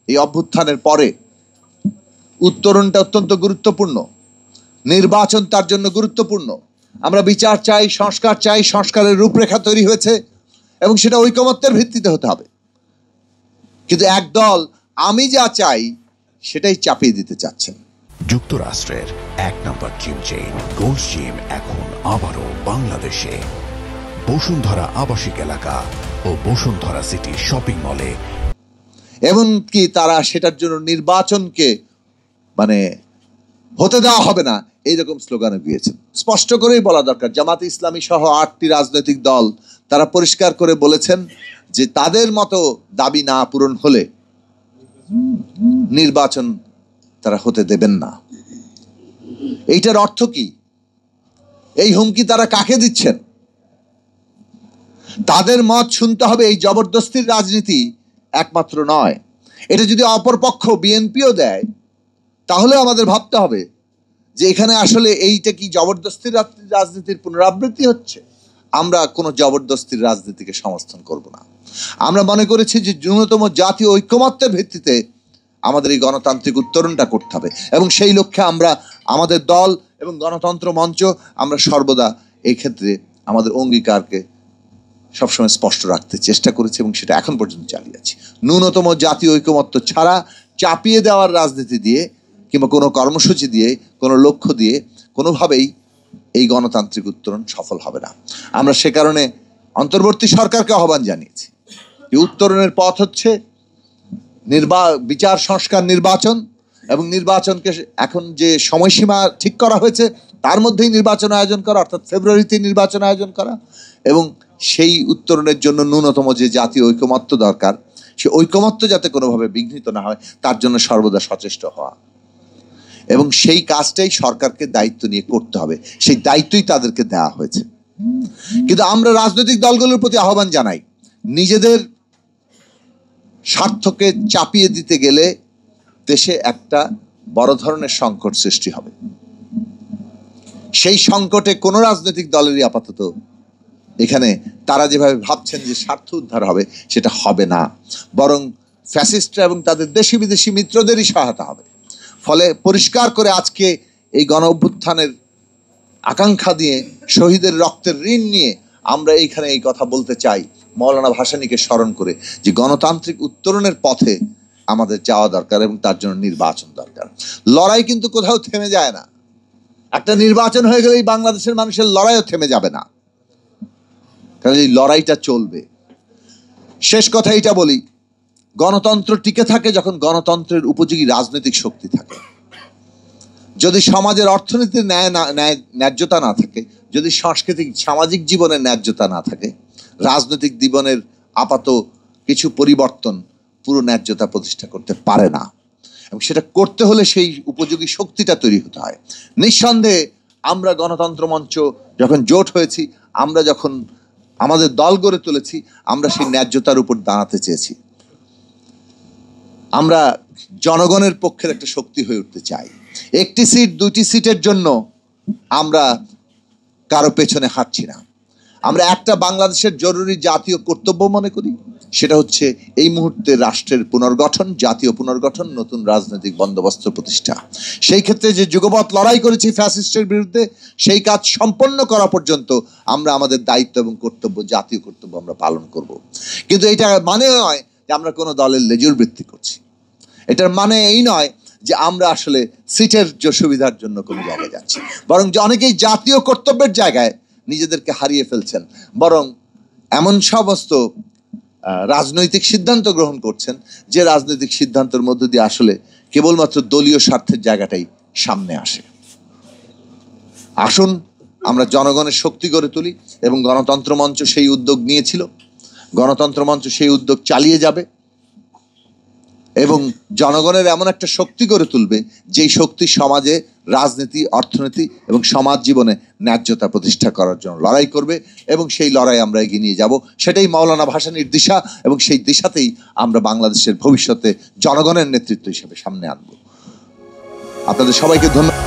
এই অভ্যুত্থানের পরে উত্তরণটা অত্যন্ত গুরুত্বপূর্ণ, নির্বাচন তার জন্য গুরুত্বপূর্ণ। আমরা বিচার চাই, সংস্কার চাই, সংস্কারের রূপরেখা তৈরি হয়েছে এবং সেটা ঐকমত্যের ভিত্তিতে হতে হবে। কিন্তু একদল আমি যা চাই সেটাই চাপিয়ে দিতে চাচ্ছেন। যুক্তরাষ্ট্রের 1 নম্বর জিম চেইন গোল্ড জিম এখন আবারও বাংলাদেশে বসুন্ধরা আবাসিক এলাকা ও বসুন্ধরা সিটি শপিং মলে। এমনকি তারা সেটার জন্য নির্বাচনকে হতে দেওয়া হবে না এইরকম স্লোগানে গিয়েছেন। স্পষ্ট করেই বলা দরকার, জামাতে ইসলামী সহ 8টি রাজনৈতিক দল তারা পরিষ্কার করে বলেছেন যে তাদের মতো দাবি না পূরণ হলে নির্বাচন তারা হতে দেবেন না। এইটার অর্থ কি? এই হুমকি তারা কাকে দিচ্ছেন? তাদের মত শুনতে হবে। এই জবরদস্তির রাজনীতি একমাত্র নয়, এটা যদি অপরপক্ষ বিএনপিও দেয় তাহলে আমাদের ভাবতে হবে যে এখানে আসলে এইটা কি জবরদস্তির রাজনীতির পুনরাবৃত্তি হচ্ছে? আমরা কোনো জবরদস্তির রাজনীতিকে সমর্থন করব না। আমরা মনে করেছি যে ন্যূনতম জাতীয় ঐক্যমত্যের ভিত্তিতে আমাদের এই গণতান্ত্রিক উত্তরণটা করতে হবে এবং সেই লক্ষ্যে আমরা আমাদের দল এবং গণতন্ত্র মঞ্চ আমরা সর্বদা এই ক্ষেত্রে আমাদের অঙ্গীকারকে সবসময় স্পষ্ট রাখতে চেষ্টা করেছি এবং সেটা এখন পর্যন্ত চালিয়ে যাচ্ছি। ন্যূনতম জাতীয় ঐকমত্য ছাড়া চাপিয়ে দেওয়ার রাজনীতি দিয়ে কিংবা কোনো কর্মসূচি দিয়ে, কোনো লক্ষ্য দিয়ে কোনোভাবেই এই গণতান্ত্রিক উত্তরণ সফল হবে না। আমরা সে কারণে অন্তর্বর্তী সরকারকে আহ্বান জানিয়েছি যে উত্তরণের পথ হচ্ছে বিচার, সংস্কার, নির্বাচন এবং নির্বাচনকে এখন যে সময়সীমা ঠিক করা হয়েছে তার মধ্যেই নির্বাচন আয়োজন করা, অর্থাৎ ফেব্রুয়ারিতে নির্বাচন আয়োজন করা এবং সেই উত্তরণের জন্য ন্যূনতম যে জাতীয় ঐকমত্য দরকার সে ঐকমত্য যাতে কোনোভাবে বিঘ্নিত না হয় তার জন্য সর্বদা সচেষ্ট হওয়া এবং সেই কাজটাই সরকারকে দায়িত্ব নিয়ে করতে হবে। সেই দায়িত্বই তাদেরকে দেওয়া হয়েছে। কিন্তু আমরা রাজনৈতিক দলগুলোর প্রতি আহ্বান জানাই, নিজেদের স্বার্থকে চাপিয়ে দিতে গেলে দেশে একটা বড় ধরনের সংকট সৃষ্টি হবে। সেই সংকটে কোনো রাজনৈতিক দলেরই আপাতত এখানে তারা যেভাবে ভাবছেন যে স্বার্থ উদ্ধার হবে সেটা হবে না, বরং ফ্যাসিস্টরা এবং তাদের দেশি বিদেশি মিত্রদেরই সহায়তা হবে। ফলে পরিষ্কার করে আজকে এই গণ অভ্যুত্থানের আকাঙ্ক্ষা দিয়ে, শহীদের রক্তের ঋণ নিয়ে আমরা এইখানে এই কথা বলতে চাই, মৌলানা ভাসানীকে স্মরণ করে, যে গণতান্ত্রিক উত্তরণের পথে আমাদের যাওয়া দরকার এবং তার জন্য নির্বাচন দরকার। লড়াই কিন্তু কোথাও থেমে যায় না। একটা নির্বাচন হয়ে গেলেই বাংলাদেশের মানুষের লড়াইও থেমে যাবে না, কারণ এই লড়াইটা চলবে। শেষ কথা এটা বলি, গণতন্ত্র টিকে থাকে যখন গণতন্ত্রের উপযোগী রাজনৈতিক শক্তি থাকে। যদি সমাজের অর্থনীতির ন্যায্যতা না থাকে, যদি সাংস্কৃতিক সামাজিক জীবনের ন্যায্যতা না থাকে, রাজনৈতিক জীবনের আপাত কিছু পরিবর্তন পুরো ন্যায্যতা প্রতিষ্ঠা করতে পারে না এবং সেটা করতে হলে সেই উপযোগী শক্তিটা তৈরি হতে হয়। নিঃসন্দেহে আমরা গণতন্ত্র মঞ্চ যখন জোট হয়েছি, আমরা যখন আমাদের দল গড়ে তুলেছি, আমরা সেই ন্যায্যতার উপর দাঁড়াতে চেয়েছি। আমরা জনগণের পক্ষের একটা শক্তি হয়ে উঠতে চাই। একটি সিট, 2টি সিটের জন্য আমরা কারো পেছনে হাঁটছি না। আমরা একটা বাংলাদেশের জরুরি জাতীয় কর্তব্য মনে করি, সেটা হচ্ছে এই মুহূর্তে রাষ্ট্রের পুনর্গঠন, জাতীয় পুনর্গঠন, নতুন রাজনৈতিক বন্দোবস্ত প্রতিষ্ঠা। সেই ক্ষেত্রে যে যুগপৎ লড়াই করেছি ফ্যাসিস্টের বিরুদ্ধে, সেই কাজ সম্পন্ন করা পর্যন্ত আমরা আমাদের দায়িত্ব এবং কর্তব্য, জাতীয় কর্তব্য আমরা পালন করব। কিন্তু এটা মানে নয় যে আমরা কোনো দলের লেজুর বৃত্তি করছি। এটার মানে এই নয় যে আমরা আসলে সিটের সুবিধার জন্য কোনো জায়গায় যাচ্ছি, বরং যে অনেকেই জাতীয় কর্তব্যের জায়গায় নিজেদেরকে হারিয়ে ফেলছেন, বরং এমন সমস্ত রাজনৈতিক সিদ্ধান্ত গ্রহণ করছেন যে রাজনৈতিক সিদ্ধান্তের মধ্য দিয়ে আসলে কেবলমাত্র দলীয় স্বার্থের জায়গাটাই সামনে আসে। আসুন আমরা জনগণের শক্তি গড়ে তুলি এবং গণতন্ত্র মঞ্চ সেই উদ্যোগ নিয়েছিল, গণতন্ত্র মঞ্চ সেই উদ্যোগ চালিয়ে যাবে এবং জনগণের এমন একটা শক্তি গড়ে তুলবে যেই শক্তি সমাজে, রাজনীতি, অর্থনীতি এবং সমাজ জীবনে ন্যায্যতা প্রতিষ্ঠা করার জন্য লড়াই করবে এবং সেই লড়াই আমরা এগিয়ে নিয়ে যাব। সেটাই মৌলানা ভাসানীর দিশা এবং সেই দিশাতেই আমরা বাংলাদেশের ভবিষ্যতে জনগণের নেতৃত্ব হিসেবে সামনে আনব। আপনাদের সবাইকে ধন্যবাদ।